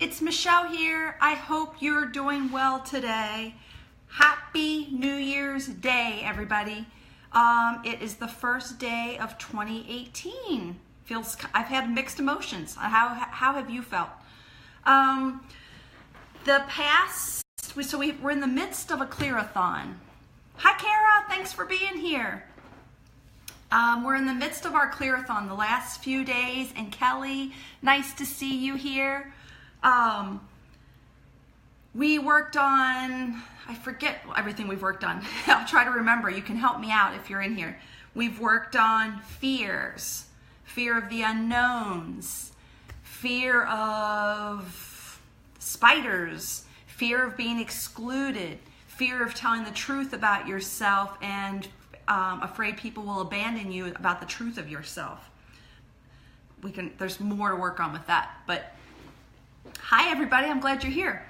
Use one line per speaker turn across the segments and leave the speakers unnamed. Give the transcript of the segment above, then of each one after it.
it's Michelle here. I hope you're doing well today. Happy New Year's Day, everybody. It is the first day of 2018. I've had mixed emotions. How have you felt? We're in the midst of a clear-a-thon. Hi, Kara. Thanks for being here. We're in the midst of our clear-a-thon the last few days, and Kelly, nice to see you here. We worked on, I forget everything we've worked on. I'll try to remember. You can help me out if you're in here. We've worked on fears, fear of the unknowns, fear of spiders, fear of being excluded, fear of telling the truth about yourself, and afraid people will abandon you about the truth of yourself. There's more to work on with that. But hi, everybody. I'm glad you're here.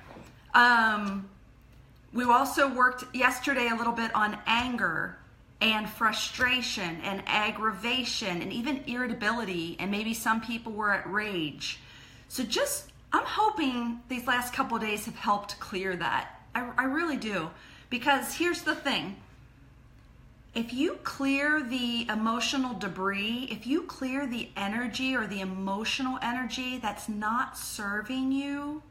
We also worked yesterday a little bit on anger and frustration and aggravation and even irritability, and maybe some people were at rage. So I'm hoping these last couple of days have helped clear that. I really do. Because here's the thing. If you clear the emotional debris, if you clear the energy or the emotional energy that's not serving you,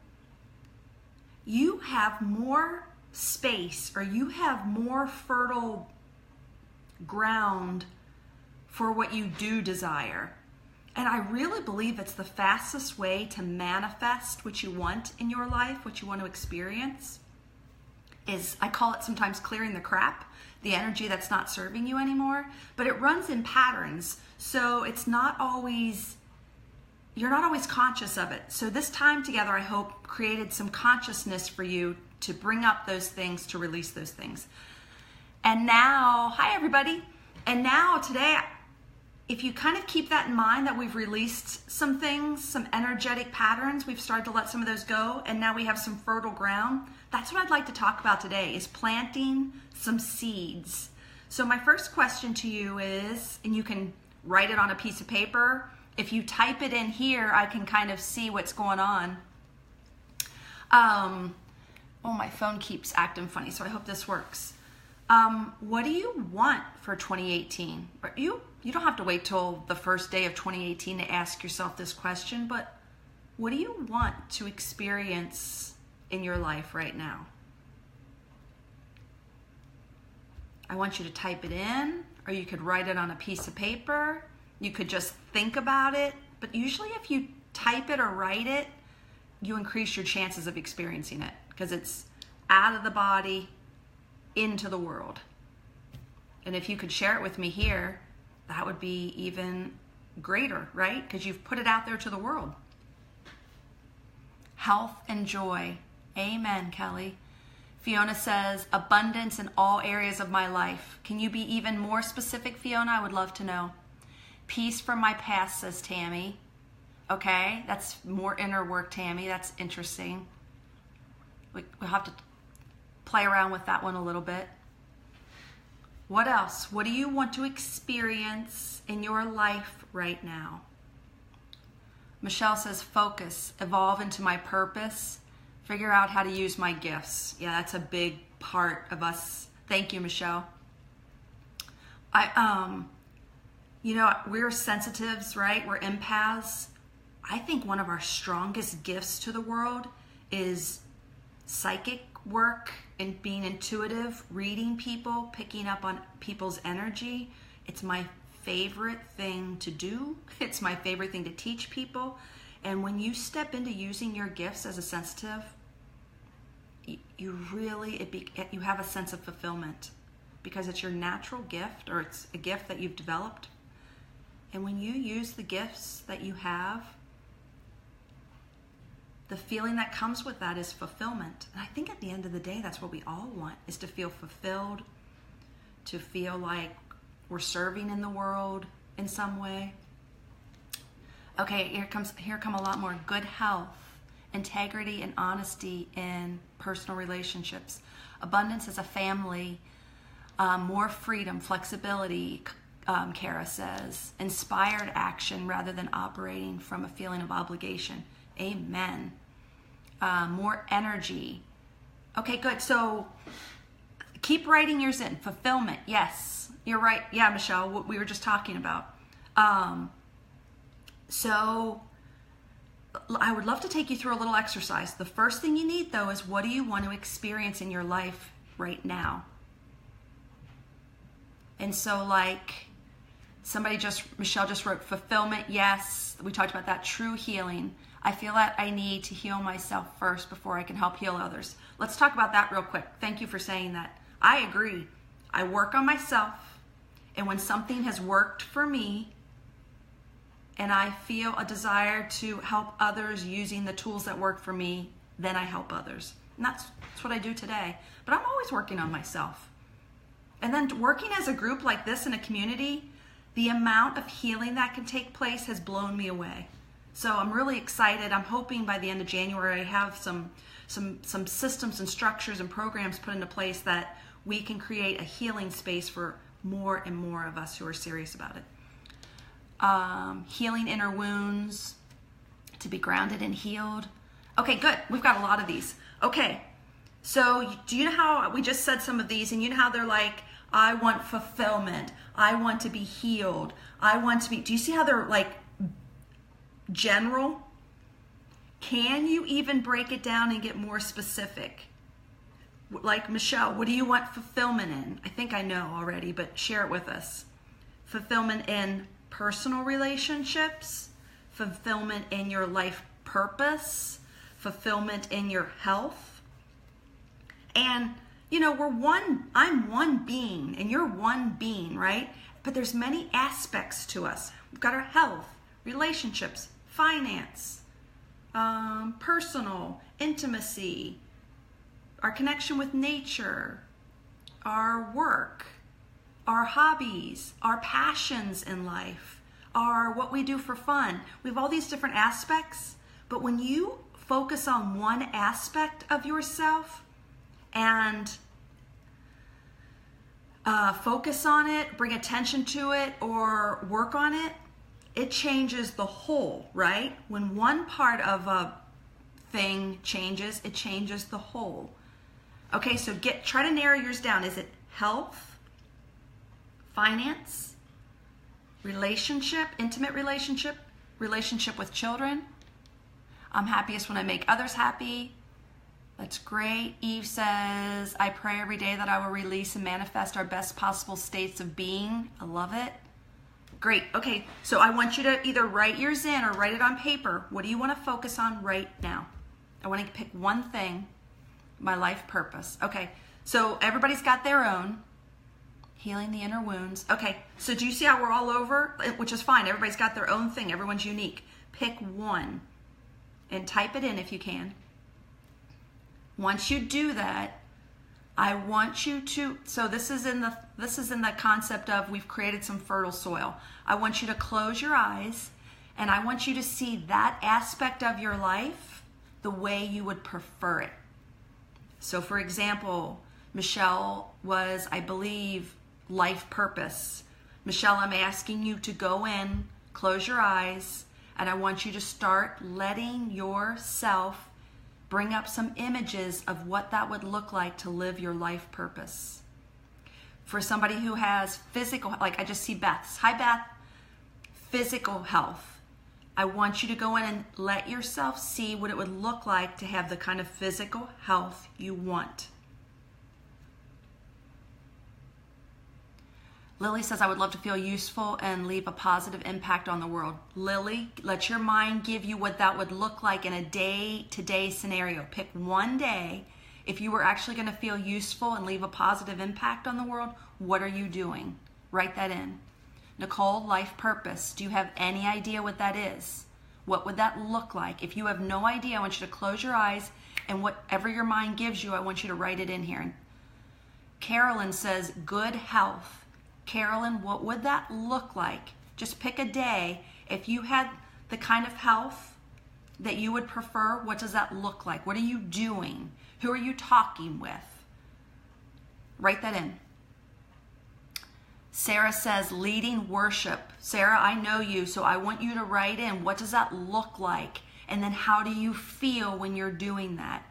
you have more space, or you have more fertile ground for what you do desire. And I really believe it's the fastest way to manifest what you want in your life, what you want to experience, is, I call it sometimes clearing the crap, the energy that's not serving you anymore. But it runs in patterns, so you're not always conscious of it. So this time together, I hope, created some consciousness for you to bring up those things, to release those things. And now, hi everybody. And now today, if you kind of keep that in mind, that we've released some things, some energetic patterns, we've started to let some of those go, and now we have some fertile ground. That's what I'd like to talk about today, is planting some seeds. So my first question to you is, and you can write it on a piece of paper. If you type it in here, I can kind of see what's going on. My phone keeps acting funny, so I hope this works. What do you want for 2018? You don't have to wait till the first day of 2018 to ask yourself this question, but what do you want to experience in your life right now? I want you to type it in, or you could write it on a piece of paper. You could just think about it, but usually if you type it or write it, you increase your chances of experiencing it, because it's out of the body, into the world. And if you could share it with me here, that would be even greater, right? Because you've put it out there to the world. Health and joy. Amen, Kelly. Fiona says, abundance in all areas of my life. Can you be even more specific, Fiona? I would love to know. Peace from my past, says Tammy. Okay, that's more inner work, Tammy. That's interesting. We'll have to play around with that one a little bit. What else? What do you want to experience in your life right now? Michelle says, focus, evolve into my purpose, figure out how to use my gifts. Yeah, that's a big part of us. Thank you, Michelle. We're sensitives, right? We're empaths. I think one of our strongest gifts to the world is psychic work and being intuitive, reading people, picking up on people's energy. It's my favorite thing to do. It's my favorite thing to teach people. And when you step into using your gifts as a sensitive, you have a sense of fulfillment, because it's your natural gift, or it's a gift that you've developed. And when you use the gifts that you have, the feeling that comes with that is fulfillment. And I think at the end of the day, that's what we all want, is to feel fulfilled, to feel like we're serving in the world in some way. Okay, here come a lot more. Good health, integrity, and honesty in personal relationships. Abundance as a family, more freedom, flexibility, Kara says. Inspired action rather than operating from a feeling of obligation. Amen. more energy. Okay, good. So keep writing yours in. Fulfillment. Yes, you're right. Yeah, Michelle, what we were just talking about. So I would love to take you through a little exercise. The first thing you need, though, is what do you want to experience in your life right now? And so, like, Michelle just wrote fulfillment. Yes, we talked about that. True healing. I feel that I need to heal myself first before I can help heal others. Let's talk about that real quick. Thank you for saying that. I agree. I work on myself, and when something has worked for me, and I feel a desire to help others using the tools that work for me, then I help others. And that's what I do today. But I'm always working on myself. And then working as a group like this in a community, the amount of healing that can take place has blown me away. So I'm really excited. I'm hoping by the end of January I have some systems and structures and programs put into place that we can create a healing space for more and more of us who are serious about it. Healing inner wounds, to be grounded and healed. Okay, good. We've got a lot of these. Okay, so do you know how we just said some of these, and you know how they're like, I want fulfillment, I want to be healed, I want to be, do you see how they're like general? Can you even break it down and get more specific? Like, Michelle, what do you want fulfillment in? I think I know already, but share it with us. Fulfillment in personal relationships, fulfillment in your life purpose, fulfillment in your health. And you know, I'm one being and you're one being, right? But there's many aspects to us. We've got our health, relationships, finance, personal, intimacy, our connection with nature, our work, our hobbies, our passions in life, our what we do for fun. We have all these different aspects, but when you focus on one aspect of yourself and focus on it, bring attention to it, or work on it, it changes the whole, right? When one part of a thing changes, it changes the whole. Okay, so try to narrow yours down. Is it health, finance, relationship, intimate relationship, relationship with children? I'm happiest when I make others happy. That's great. Eve says, I pray every day that I will release and manifest our best possible states of being. I love it. Great. Okay, so I want you to either write yours in or write it on paper. What do you want to focus on right now? I want to pick one thing, my life purpose. Okay, so everybody's got their own. Healing the inner wounds. Okay, so do you see how we're all over? Which is fine. Everybody's got their own thing. Everyone's unique. Pick one and type it in if you can. Once you do that, I want you to, so this is in the concept of we've created some fertile soil. I want you to close your eyes and I want you to see that aspect of your life the way you would prefer it. So for example, Michelle was, I believe, life purpose. Michelle, I'm asking you to go in, close your eyes, and I want you to start letting yourself bring up some images of what that would look like to live your life purpose. For somebody who has physical, like I just see Beth's. Hi, Beth. Physical health. I want you to go in and let yourself see what it would look like to have the kind of physical health you want. Lily says, I would love to feel useful and leave a positive impact on the world. Lily, let your mind give you what that would look like in a day-to-day scenario. Pick one day. If you were actually going to feel useful and leave a positive impact on the world, what are you doing? Write that in. Nicole, life purpose. Do you have any idea what that is? What would that look like? If you have no idea, I want you to close your eyes and whatever your mind gives you, I want you to write it in here. Carolyn says, good health. Carolyn, what would that look like? Just pick a day. If you had the kind of health that you would prefer, what does that look like? What are you doing? Who are you talking with? Write that in. Sarah says, leading worship. Sarah, I know you, so I want you to write in, what does that look like? And then how do you feel when you're doing that?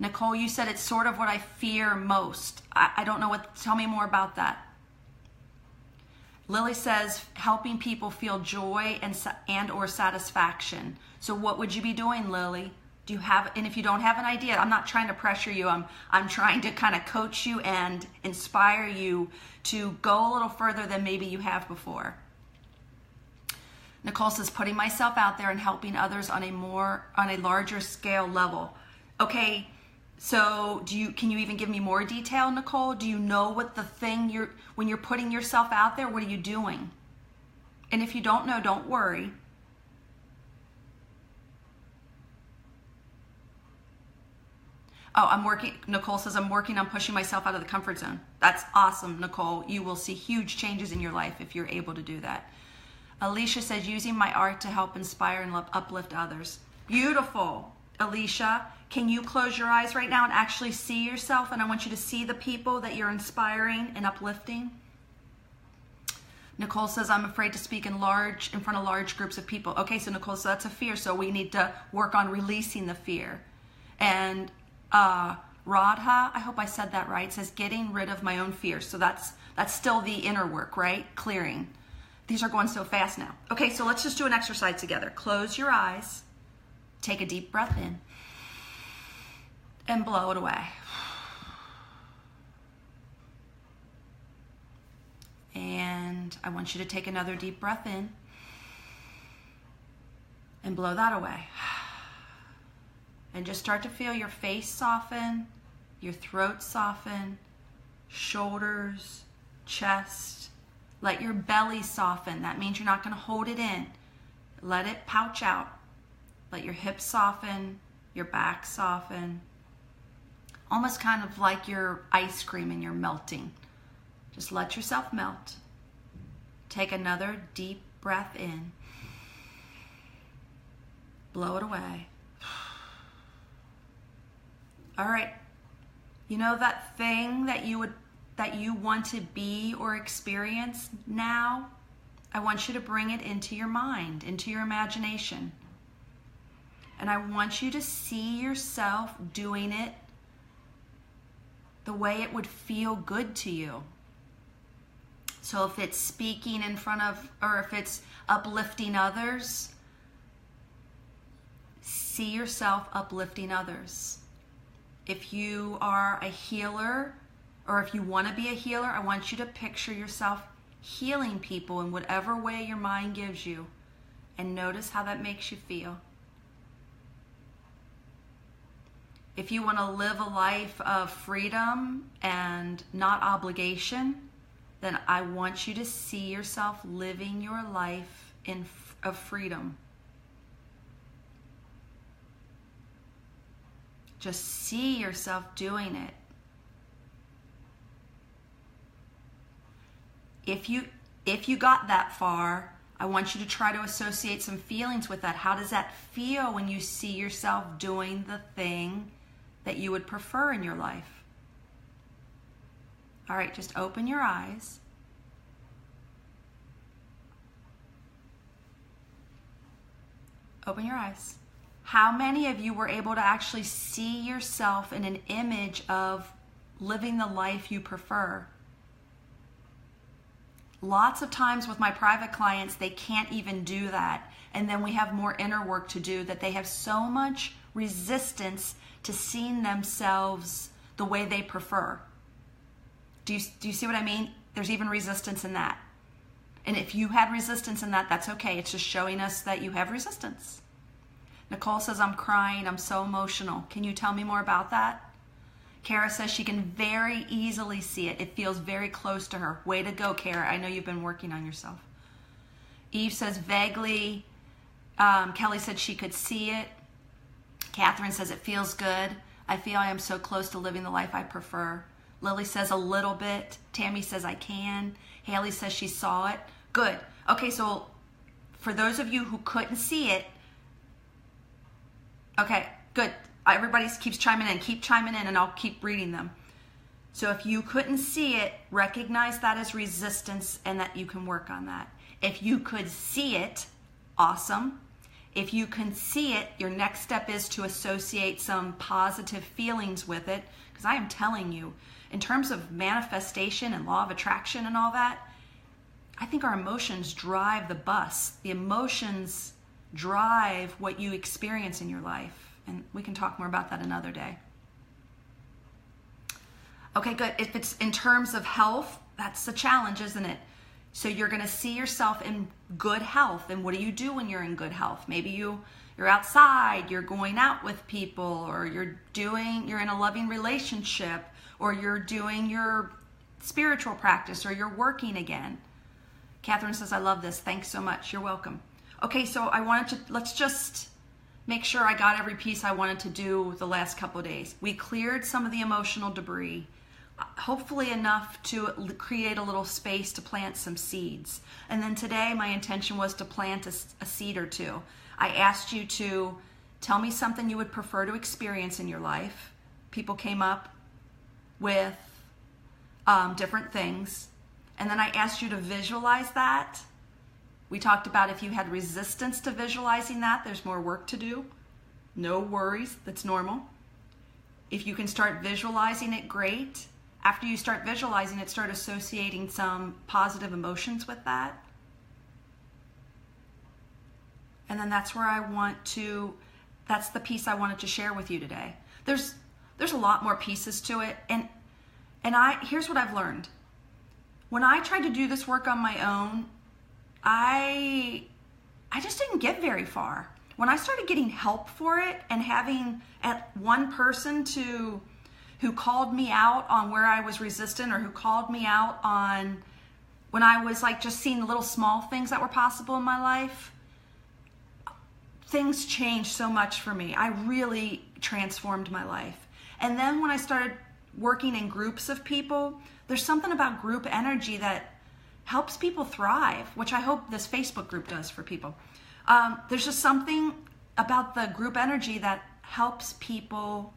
Nicole, you said it's sort of what I fear most. I don't know tell me more about that. Lily says helping people feel joy and or satisfaction. So what would you be doing, Lily? Do you have, and if you don't have an idea, I'm not trying to pressure you. I'm trying to kind of coach you and inspire you to go a little further than maybe you have before. Nicole says putting myself out there and helping others on a larger scale level. Okay. So can you even give me more detail, Nicole? Do you know what the thing when you're putting yourself out there, what are you doing? And if you don't know, don't worry. Oh, Nicole says, I'm working on pushing myself out of the comfort zone. That's awesome, Nicole. You will see huge changes in your life if you're able to do that. Alicia says, using my art to help inspire and uplift others. Beautiful. Alicia, can you close your eyes right now and actually see yourself? And I want you to see the people that you're inspiring and uplifting. Nicole says, I'm afraid to speak in front of large groups of people. Okay, so Nicole, so that's a fear. So we need to work on releasing the fear. And Radha, I hope I said that right, says getting rid of my own fears. So that's still the inner work, right? Clearing. These are going so fast now. Okay, so let's just do an exercise together. Close your eyes. Take a deep breath in and blow it away. And I want you to take another deep breath in and blow that away. And just start to feel your face soften, your throat soften, shoulders, chest. Let your belly soften. That means you're not going to hold it in. Let it pouch out. Let your hips soften, your back soften. Almost kind of like your ice cream and you're melting. Just let yourself melt. Take another deep breath in. Blow it away. All right. You know that thing that you want to be or experience now? I want you to bring it into your mind, into your imagination. And I want you to see yourself doing it the way it would feel good to you. So if it's speaking in front of, or if it's uplifting others, see yourself uplifting others. If you are a healer, or if you want to be a healer, I want you to picture yourself healing people in whatever way your mind gives you. And notice how that makes you feel. If you want to live a life of freedom and not obligation, then I want you to see yourself living your life of freedom. Just see yourself doing it. If you got that far, I want you to try to associate some feelings with that. How does that feel when you see yourself doing the thing that you would prefer in your life? All right, just open your eyes. Open your eyes. How many of you were able to actually see yourself in an image of living the life you prefer? Lots of times with my private clients, they can't even do that. And then we have more inner work to do, that they have so much resistance to seeing themselves the way they prefer. Do you see what I mean? There's even resistance in that. And if you had resistance in that, that's okay. It's just showing us that you have resistance. Nicole says, I'm crying. I'm so emotional. Can you tell me more about that? Kara says she can very easily see it. It feels very close to her. Way to go, Kara. I know you've been working on yourself. Eve says vaguely. Kelly said she could see it. Catherine says it feels good. I feel I am so close to living the life I prefer. Lily says a little bit. Tammy says I can. Haley says she saw it. Good. Okay, so for those of you who couldn't see it, okay, good. Everybody keeps chiming in. Keep chiming in and I'll keep reading them. So if you couldn't see it, recognize that as resistance and that you can work on that. If you could see it, awesome. If you can see it, your next step is to associate some positive feelings with it. Because I am telling you, in terms of manifestation and law of attraction and all that, I think our emotions drive the bus. The emotions drive what you experience in your life. And we can talk more about that another day. Okay, good. If it's in terms of health, that's the challenge, isn't it? So you're going to see yourself in good health. And what do you do when you're in good health? Maybe you're outside, you're going out with people, or you're in a loving relationship, or you're doing your spiritual practice, or you're working again. Catherine says, I love this. Thanks so much. You're welcome. Okay, so let's just make sure I got every piece I wanted to do the last couple of days. We cleared some of the emotional debris, hopefully enough to create a little space to plant some seeds. And then today my intention was to plant a seed or two. I asked you to tell me something you would prefer to experience in your life. People came up with different things. And then I asked you to visualize that. We talked about if you had resistance to visualizing that, there's more work to do. No worries, that's normal. If you can start visualizing it, great. After you start visualizing it, start associating some positive emotions with that. And then that's the piece I wanted to share with you today. There's a lot more pieces to it. And here's what I've learned. When I tried to do this work on my own, I just didn't get very far. When I started getting help for it and having one person who called me out on where I was resistant, or who called me out on when I was like just seeing the little small things that were possible in my life, things changed so much for me. I really transformed my life. And then when I started working in groups of people, there's something about group energy that helps people thrive, which I hope this Facebook group does for people. There's just something about the group energy that helps people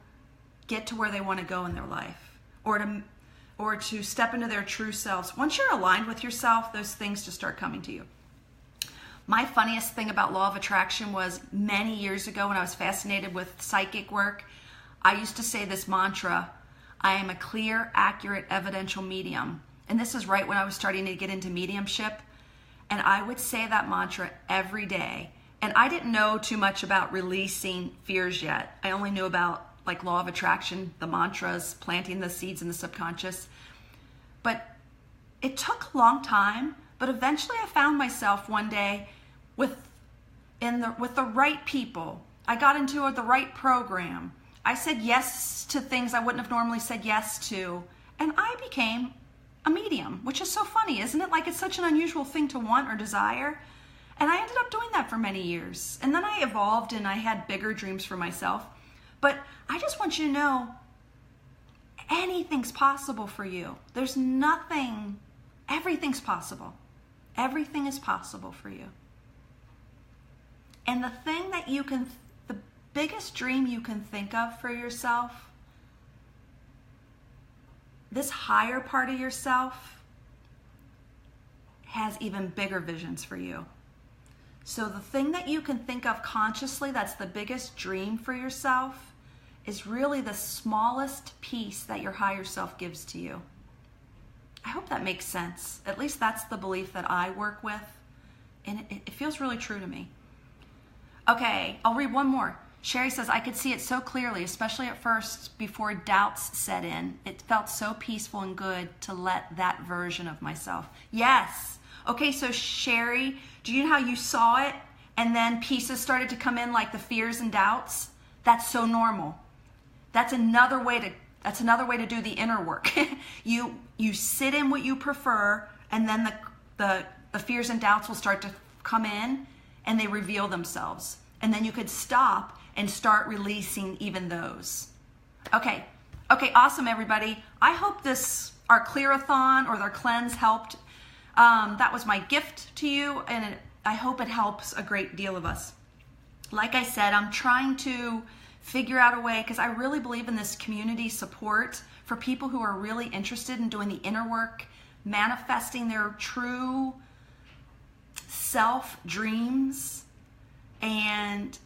get to where they want to go in their life, or to step into their true selves. Once you're aligned with yourself, those things just start coming to you. My funniest thing about law of attraction was many years ago when I was fascinated with psychic work, I used to say this mantra, I am a clear, accurate, evidential medium. And this is right when I was starting to get into mediumship. And I would say that mantra every day. And I didn't know too much about releasing fears yet. I only knew about like law of attraction, the mantras, planting the seeds in the subconscious. But it took a long time, but eventually I found myself one day with the right people. I got into the right program. I said yes to things I wouldn't have normally said yes to. And I became a medium, which is so funny, isn't it? Like, it's such an unusual thing to want or desire. And I ended up doing that for many years. And then I evolved and I had bigger dreams for myself. But I just want you to know, anything's possible for you. There's nothing, everything's possible. Everything is possible for you. And the thing that the biggest dream you can think of for yourself, this higher part of yourself has even bigger visions for you. So the thing that you can think of consciously that's the biggest dream for yourself is really the smallest piece that your higher self gives to you. I hope that makes sense. At least that's the belief that I work with. And it feels really true to me. Okay, I'll read one more. Sherry says, I could see it so clearly, especially at first before doubts set in. It felt so peaceful and good to let that version of myself. Yes. Okay, so Sherry, do you know how you saw it and then pieces started to come in like the fears and doubts? That's so normal. That's another way to do the inner work. You sit in what you prefer, and then the fears and doubts will start to come in and they reveal themselves. And then you could stop and start releasing even those. Okay, awesome, everybody. I hope our clear-a-thon or our cleanse helped. That was my gift to you, and I hope it helps a great deal of us. Like I said, I'm trying to figure out a way, because I really believe in this community support for people who are really interested in doing the inner work, manifesting their true self dreams, and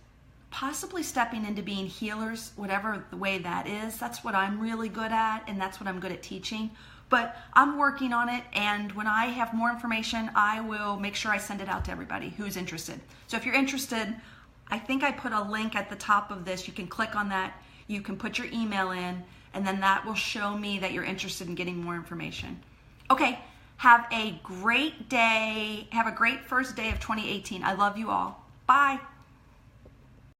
possibly stepping into being healers, whatever the way that is. That's what I'm really good at, and that's what I'm good at teaching. But I'm working on it, and when I have more information, I will make sure I send it out to everybody who's interested. So if you're interested, I think I put a link at the top of this. You can click on that. You can put your email in, and then that will show me that you're interested in getting more information. Okay, have a great day. Have a great first day of 2018. I love you all. Bye.